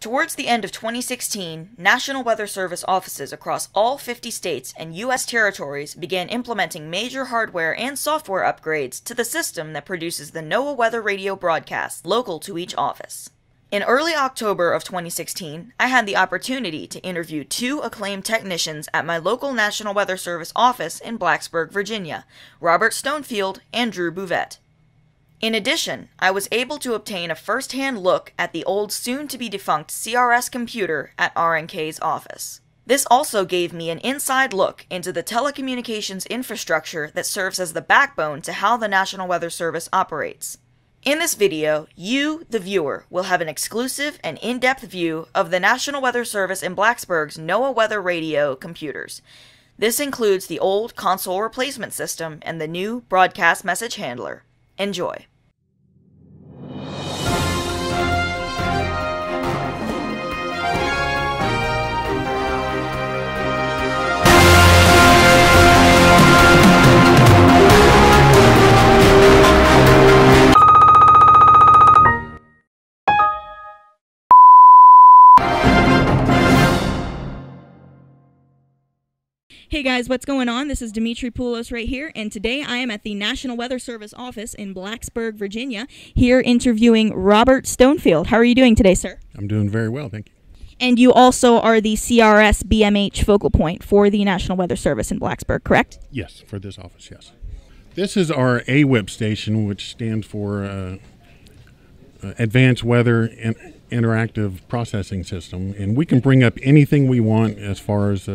Towards the end of 2016, National Weather Service offices across all 50 states and U.S. territories began implementing major hardware and software upgrades to the system that produces the NOAA Weather Radio broadcasts local to each office. In early October of 2016, I had the opportunity to interview 2 acclaimed technicians at my local National Weather Service office in Blacksburg, Virginia, Robert Stonefield and Drew Bouvette. In addition, I was able to obtain a first-hand look at the old soon-to-be-defunct CRS computer at RNK's office. This also gave me an inside look into the telecommunications infrastructure that serves as the backbone to how the National Weather Service operates. In this video, you, the viewer, will have an exclusive and in-depth view of the National Weather Service in Blacksburg's NOAA Weather Radio computers. This includes the old console replacement system and the new broadcast message handler. Enjoy. Hey guys, what's going on? This is Dimitri Poulos right here, and today I am at the National Weather Service office in Blacksburg, Virginia, here interviewing Robert Stonefield. How are you doing today, sir? I'm doing very well, thank you. And you also are the CRS BMH focal point for the National Weather Service in Blacksburg, correct? Yes, for this office, yes. This is our AWIP station, which stands for Advanced Weather Interactive Processing System, and we can bring up anything we want as far as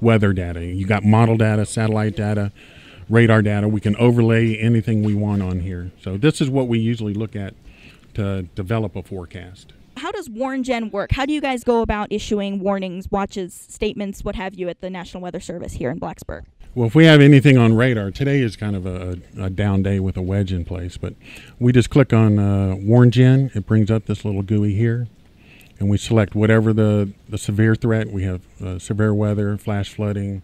weather data. You got model data, satellite data, radar data. We can overlay anything we want on here. So this is what we usually look at to develop a forecast. How does WarnGen work? How do you guys go about issuing warnings, watches, statements, what have you at the National Weather Service here in Blacksburg? Well, if we have anything on radar, today is kind of a down day with a wedge in place, but we just click on WarnGen. It brings up this little GUI here, and we select whatever the severe threat. We have severe weather, flash flooding,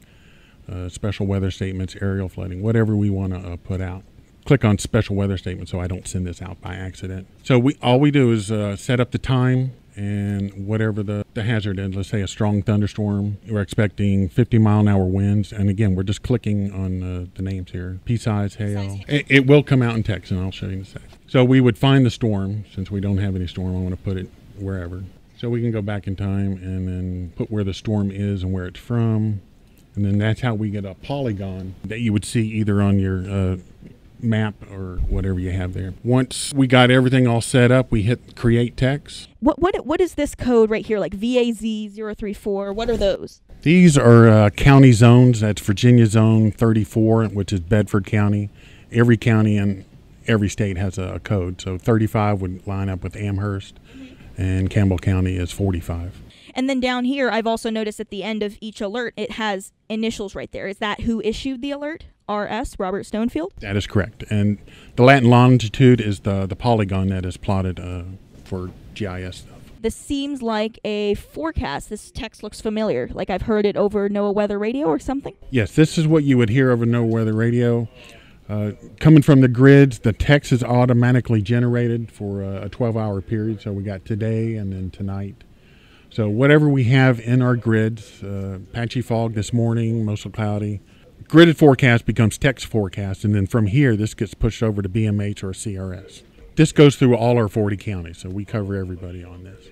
special weather statements, aerial flooding, whatever we want to put out. Click on special weather statement so I don't send this out by accident. So all we do is set up the time and whatever the hazard is. Let's say a strong thunderstorm. We're expecting 50-mile-an-hour winds. And again, we're just clicking on the names here. P-size, hail. It will come out in text, and I'll show you in a sec. So we would find the storm. Since we don't have any storm, I want to put it wherever. So we can go back in time and then put where the storm is and where it's from. And then that's how we get a polygon that you would see either on your map or whatever you have there. Once we got everything all set up, we hit create text. What is this code right here, like VAZ034? What are those? These are county zones. That's Virginia Zone 34, which is Bedford County. Every county in every state has a code. So 35 would line up with Amherst, and Campbell County is 45. And then down here, I've also noticed at the end of each alert, it has initials right there. Is that who issued the alert? RS, Robert Stonefield? That is correct. And the Latin longitude is the polygon that is plotted for GIS stuff. This seems like a forecast. This text looks familiar. Like I've heard it over NOAA Weather Radio or something? Yes, this is what you would hear over NOAA Weather Radio. Coming from the grids, the text is automatically generated for a 12-hour period. So we got today and then tonight. So whatever we have in our grids, patchy fog this morning, mostly cloudy. Gridded forecast becomes text forecast, and then from here, this gets pushed over to BMH or CRS. This goes through all our 40 counties, so we cover everybody on this.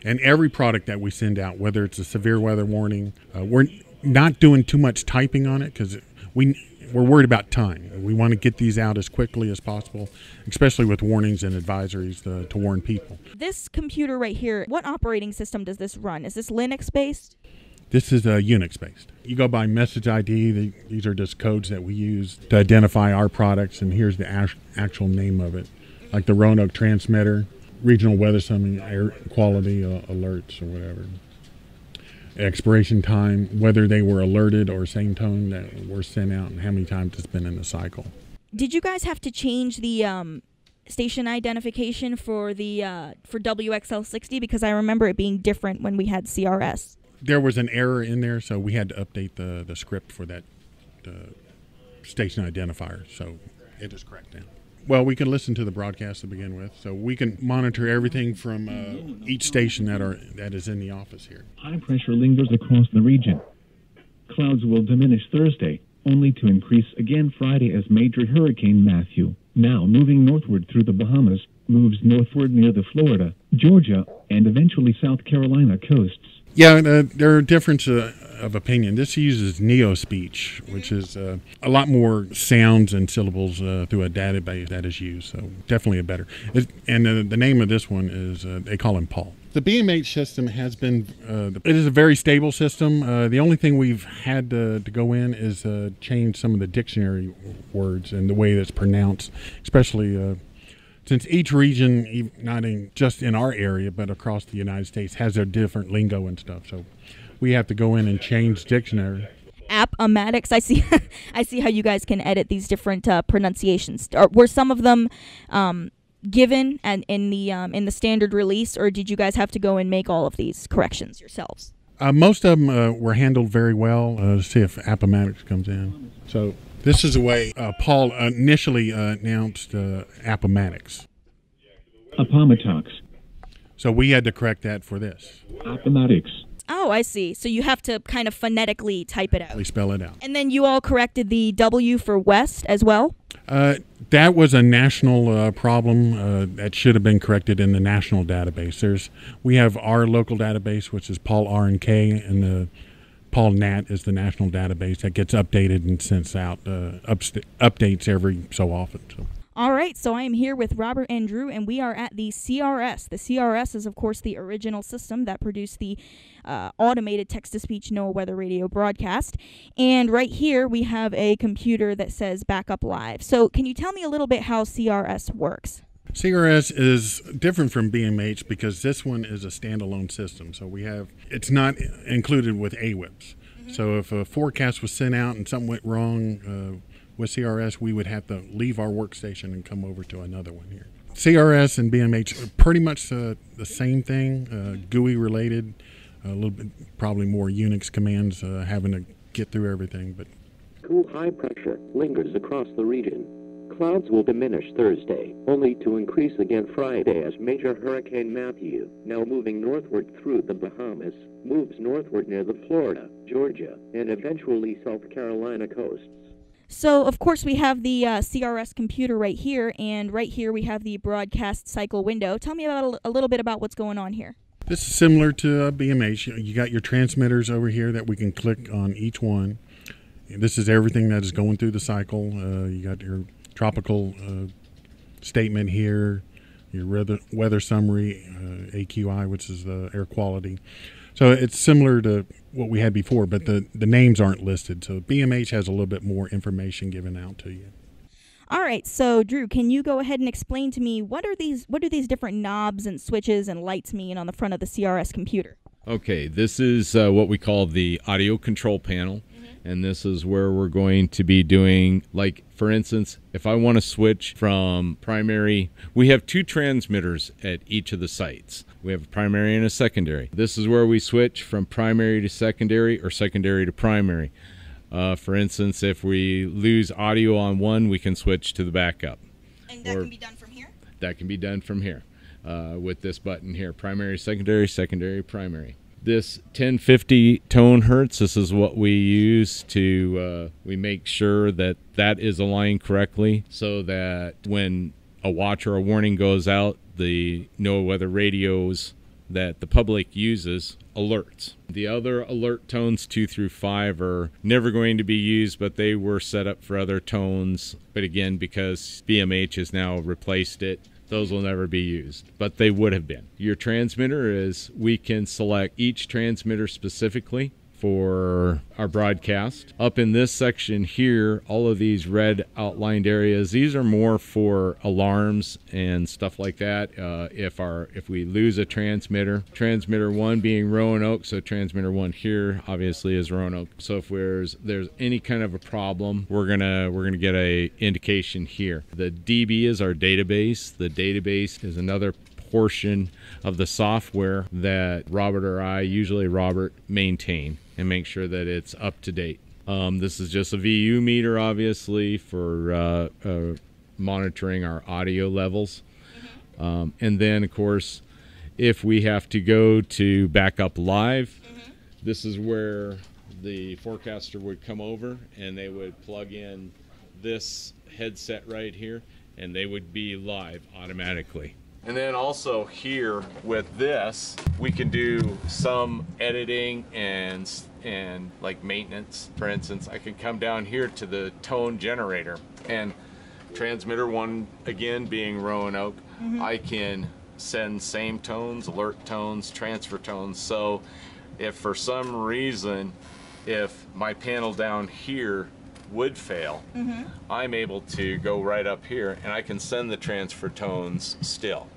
And every product that we send out, whether it's a severe weather warning, we're not doing too much typing on it because we're worried about time. We want to get these out as quickly as possible, especially with warnings and advisories to warn people. This computer right here, what operating system does this run? Is this Linux-based? This is Unix-based. You go by message ID. These are just codes that we use to identify our products, and here's the actual name of it, like the Roanoke transmitter, regional weather summing, air quality alerts or whatever. Expiration time, whether they were alerted or same tone that were sent out, and how many times it's been in the cycle. Did you guys have to change the station identification for the for WXL60? Because I remember it being different when we had CRS. There was an error in there, so we had to update the script for that station identifier, so it is correct now. Well, we can listen to the broadcast to begin with, so we can monitor everything from each station that is in the office here. High pressure lingers across the region. Clouds will diminish Thursday, only to increase again Friday as Major Hurricane Matthew, now moving northward through the Bahamas, moves northward near the Florida, Georgia, and eventually South Carolina coasts. Yeah, there are differences of opinion. This uses neo-speech, which is a lot more sounds and syllables through a database that is used, so definitely a better. And the name of this one is, they call him Paul. The BMH system has been, it is a very stable system. The only thing we've had to go in is change some of the dictionary words and the way that's pronounced, especially since each region, not just in our area, but across the United States, has their different lingo and stuff. So we have to go in and change dictionary. Appomattox. I see. I see how you guys can edit these different pronunciations. Were some of them given and in the standard release, or did you guys have to go and make all of these corrections yourselves? Most of them were handled very well. See if Appomattox comes in. So this is the way Paul initially announced Appomattox. Appomattox. So we had to correct that for this. Appomattox. Oh, I see. So you have to kind of phonetically type it out. We spell it out. And then you all corrected the W for West as well? That was a national problem that should have been corrected in the national database. We have our local database, which is Paul R&K, and the Paul Nat is the national database that gets updated and sends out updates every so often. So. All right, so I am here with Robert and Drew, and we are at the CRS. The CRS is, of course, the original system that produced the automated text-to-speech NOAA Weather Radio broadcast. And right here, we have a computer that says Backup Live. So can you tell me a little bit how CRS works? CRS is different from BMH because this one is a standalone system. So it's not included with AWIPS. Mm-hmm. So if a forecast was sent out and something went wrong, with CRS, we would have to leave our workstation and come over to another one here. CRS and BMH are pretty much the same thing, GUI related, a little bit probably more Unix commands having to get through everything. But cool high pressure lingers across the region. Clouds will diminish Thursday, only to increase again Friday as Major Hurricane Matthew, now moving northward through the Bahamas, moves northward near the Florida, Georgia, and eventually South Carolina coasts. So, of course, we have the CRS computer right here, and right here we have the broadcast cycle window. Tell me about a little bit about what's going on here. This is similar to BMH. You got your transmitters over here that we can click on each one. This is everything that is going through the cycle. You got your tropical statement here, your weather summary, AQI, which is the air quality. So it's similar to what we had before, but the names aren't listed. So BMH has a little bit more information given out to you. All right, so Drew, can you go ahead and explain to me what do these different knobs and switches and lights mean on the front of the CRS computer? Okay, this is what we call the audio control panel. And this is where we're going to be doing, like, for instance, if I want to switch from primary, we have two transmitters at each of the sites. We have a primary and a secondary. This is where we switch from primary to secondary or secondary to primary. For instance, if we lose audio on one, we can switch to the backup. And that can be done from here? That can be done from here with this button here, primary, secondary, primary. This 1050 tone hertz, this is what we use to, we make sure that that is aligned correctly so that when a watch or a warning goes out, the NOAA Weather radios that the public uses alerts. The other alert tones 2 through 5 are never going to be used, but they were set up for other tones. But again, because BMH has now replaced it, those will never be used, but they would have been. Your transmitter is, we can select each transmitter specifically for our broadcast. Up in this section here, all of these red outlined areas, these are more for alarms and stuff like that. If we lose a transmitter 1 being Roanoke, so transmitter 1 here obviously is Roanoke. So if there's any kind of a problem, we're gonna get a indication here. The DB is our database. The database is another portion of the software that Robert or I, usually Robert, maintain and make sure that it's up to date. This is just a VU meter, obviously, for monitoring our audio levels. And then, of course, if we have to go to backup live, this is where the forecaster would come over and they would plug in this headset right here, and they would be live automatically. And then also here with this, we can do some editing and like maintenance. For instance, I can come down here to the tone generator, and transmitter 1 again being Roanoke, I can send same tones, alert tones, transfer tones. So if for some reason, if my panel down here would fail, I'm able to go right up here and I can send the transfer tones still.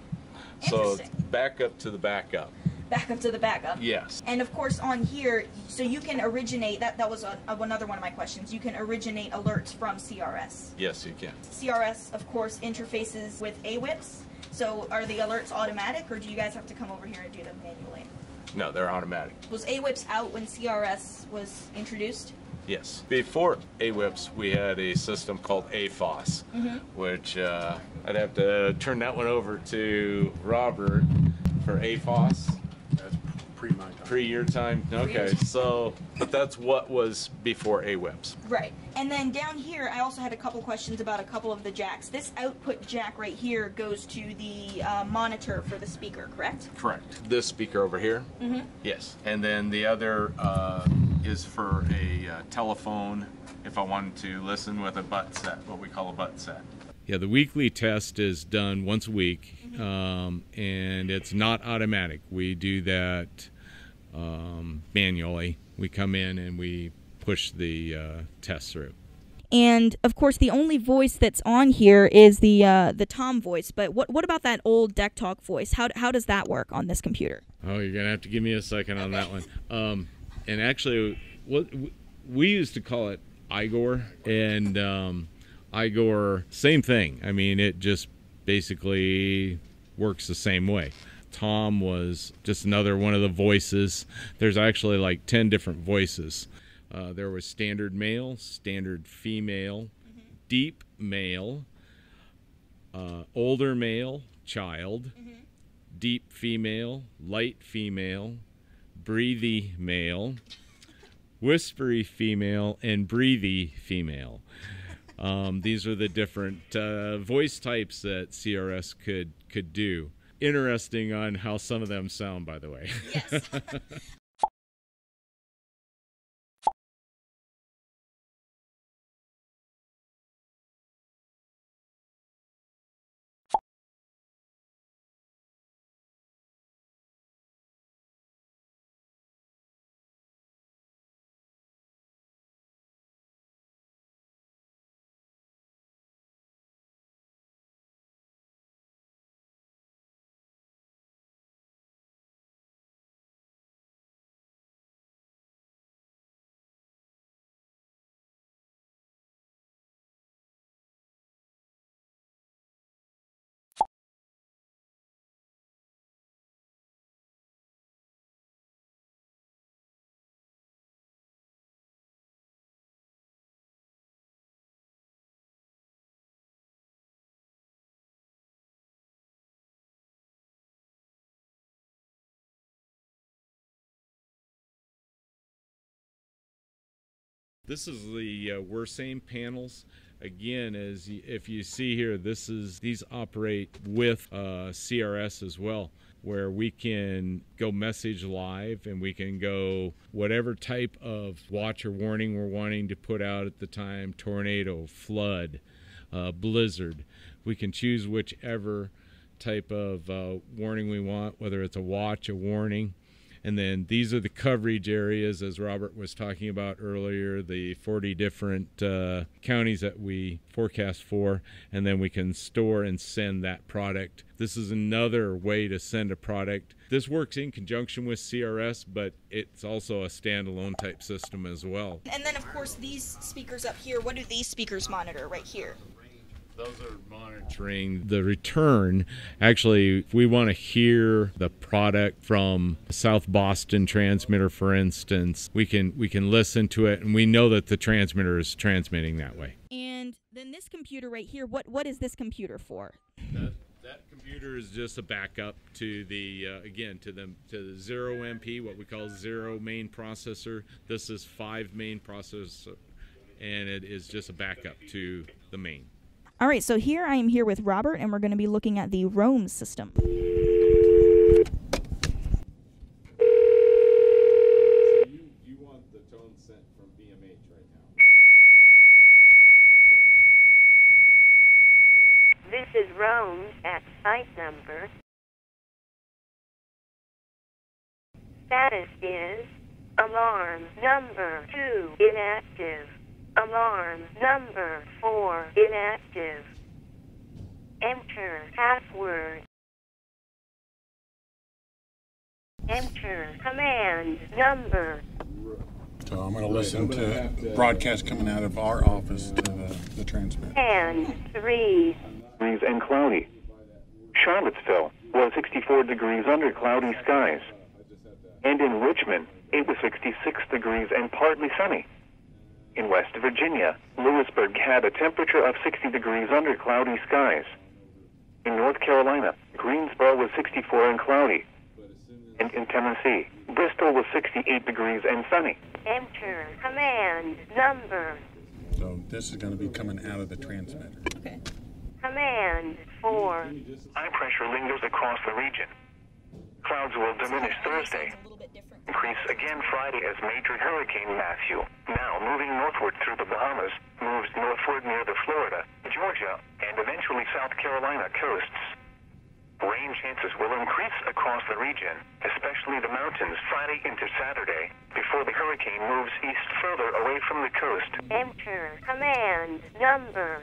So backup to the backup. Backup to the backup. Yes. And of course on here, so you can originate, that was another one of my questions, you can originate alerts from CRS. Yes, you can. CRS, of course, interfaces with AWIPS. So are the alerts automatic, or do you guys have to come over here and do them manually? No, they're automatic. Was AWIPS out when CRS was introduced? Yes. Before AWIPS, we had a system called AFOS, which I'd have to turn that one over to Robert for AFOS. That's pre my time. Pre your time? Okay, so, but that's what was before AWIPS. Right. And then down here, I also had a couple questions about a couple of the jacks. This output jack right here goes to the monitor for the speaker, correct? Correct. This speaker over here? Yes. And then the other is for a telephone if I wanted to listen with a butt set, what we call a butt set. Yeah, the weekly test is done once a week, and it's not automatic. We do that manually. We come in and we push the test through. And of course, the only voice that's on here is the Tom voice. But what about that old Deck Talk voice? How does that work on this computer? Oh, you're gonna have to give me a second on that one. And actually, what we used to call it Igor, and Igor, same thing. I mean, it just basically works the same way. Tom was just another one of the voices. There's actually like 10 different voices. There was standard male, standard female, deep male, older male, child, deep female, light female, breathy male, whispery female, and breathy female. These are the different voice types that CRS could do. Interesting on how some of them sound, by the way. Yes. This is the Wersame panels. Again, as if you see here, these operate with CRS as well, where we can go message live and we can go whatever type of watch or warning we're wanting to put out at the time: tornado, flood, blizzard. We can choose whichever type of warning we want, whether it's a watch, a warning. And then these are the coverage areas, as Robert was talking about earlier, the 40 different counties that we forecast for, and then we can store and send that product. This is another way to send a product. This works in conjunction with CRS, but it's also a standalone type system as well. And then, of course, these speakers up here, what do these speakers monitor right here? Those are monitoring the return. Actually, if we want to hear the product from South Boston transmitter, for instance, we can listen to it, and we know that the transmitter is transmitting that way. And Then this computer right here, what is this computer for? That computer is just a backup to the again to the 0MP, what we call zero main processor. This is 5 main processor, and it is just a backup to the main. All right, so here I am here with Robert, and we're going to be looking at the Roam system. So you want the tone sent from BMH right now? This is Roam at site number. Status is alarm number 2 inactive. Alarm number 4 inactive. Enter password. Enter command number. So I'm going to listen to broadcast coming out of our office to the transmitter. And 3. And cloudy. Charlottesville was 64 degrees under cloudy skies. And in Richmond, it was 66 degrees and partly sunny. In West Virginia, Lewisburg had a temperature of 60 degrees under cloudy skies. In North Carolina, Greensboro was 64 and cloudy. And in Tennessee, Bristol was 68 degrees and sunny. Enter command number. So this is going to be coming out of the transmitter. Okay. Command 4. High pressure lingers across the region. Clouds will diminish Thursday. Increase again Friday as Major Hurricane Matthew, now moving northward through the Bahamas, moves northward near the Florida, Georgia, and eventually South Carolina coasts. Rain chances will increase across the region, especially the mountains Friday into Saturday, before the hurricane moves east further away from the coast. Enter command number.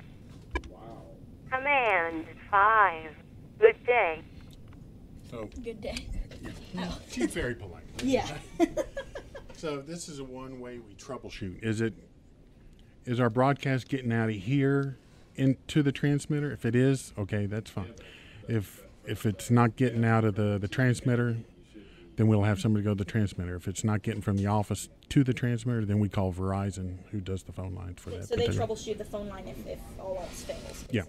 Command 5. Good day. So Good day. she's very polite. Yeah. So this is a one way we troubleshoot. Is our broadcast getting out of here into the transmitter? If it is, okay, that's fine. If it's not getting out of the transmitter, then we'll have somebody go to the transmitter. If it's not getting from the office to the transmitter, then we call Verizon, who does the phone lines for that. So they troubleshoot the phone line if all else fails, basically. Yeah.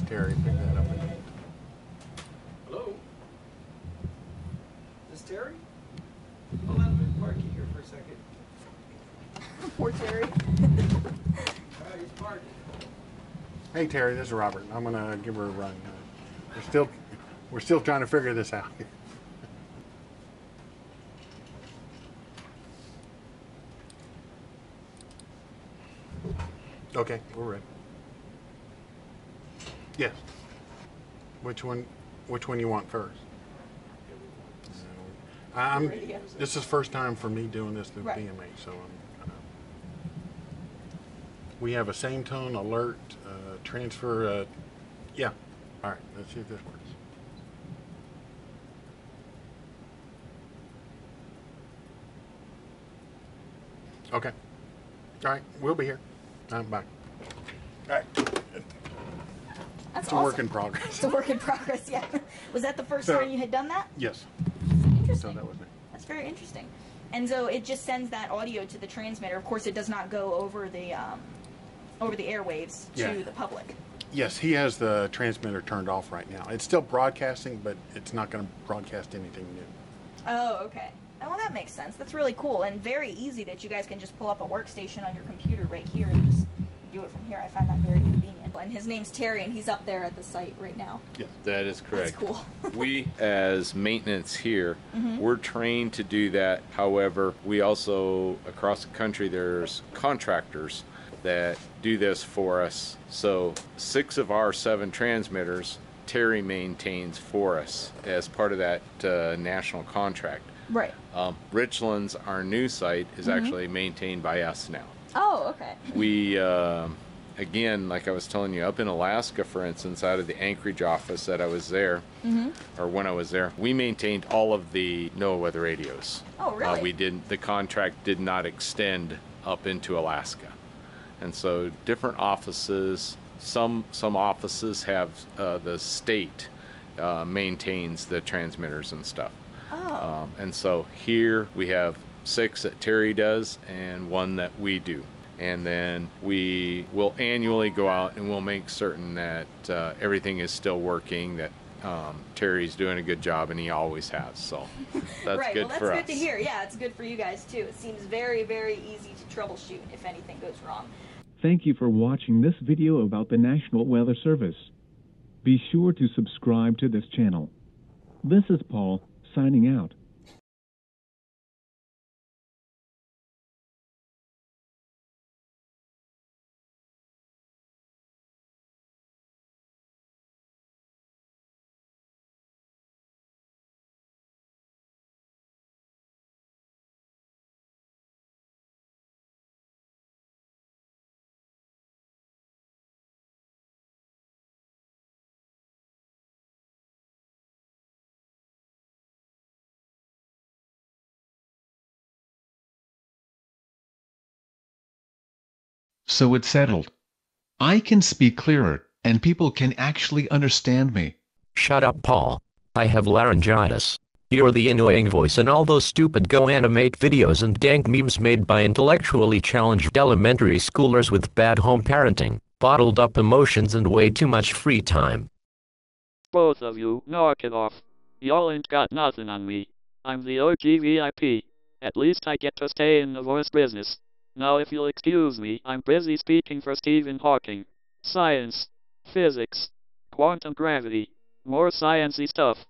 Terry, pick that up again. Hello? Is this Terry? Hold on, let me park you here for a second. Poor Terry. He's parking. Hey Terry, this is Robert. I'm gonna give her a run. We're still trying to figure this out. Okay, we're ready. Yes. Which one you want first? This is first time for me doing this through BMH, so we have a same tone alert transfer. Yeah. All right. Let's see if this works. Okay. All right. We'll be here. Bye. All right. That's It's a work in progress. It's a work in progress, yeah. Was that the first time you had done that? Yes. Interesting. So that was me. That's very interesting. And so it just sends that audio to the transmitter. Of course, it does not go over the airwaves to the public. Yes, he has the transmitter turned off right now. It's still broadcasting, but it's not going to broadcast anything new. Oh, okay. Oh, well, that makes sense. That's really cool and very easy that you guys can just pull up a workstation on your computer right here and just do it from here. I find that very convenient. And his name's Terry, and he's up there at the site right now. Yes. That is correct. That's cool. We, as maintenance here, we're trained to do that. However, we also, across the country, there's contractors that do this for us. So 6 of our 7 transmitters, Terry maintains for us as part of that national contract. Right. Richlands, our new site, is actually maintained by us now. Oh, okay. We, again, like I was telling you, up in Alaska, for instance, out of the Anchorage office that I was there, or when I was there, we maintained all of the NOAA weather radios. Oh, really? The contract did not extend up into Alaska. And so different offices, some offices have the state maintains the transmitters and stuff. Oh. And so here we have 6 that Terry does and 1 that we do. And then we will annually go out and we'll make certain that everything is still working, that Terry's doing a good job, and he always has. So that's right. good Well, for us. that's good to hear. Yeah, it's good for you guys, too. It seems very, very easy to troubleshoot if anything goes wrong. Thank you for watching this video about the National Weather Service. Be sure to subscribe to this channel. This is Paul, signing out. So it's settled. I can speak clearer, and people can actually understand me. Shut up, Paul. I have laryngitis. You're the annoying voice in all those stupid Go Animate videos and dank memes made by intellectually challenged elementary schoolers with bad home parenting, bottled up emotions, and way too much free time. Both of you, knock it off. Y'all ain't got nothing on me. I'm the OG VIP. At least I get to stay in the voice business. Now if you'll excuse me, I'm busy speaking for Stephen Hawking. Science. Physics. Quantum gravity. More sciencey stuff.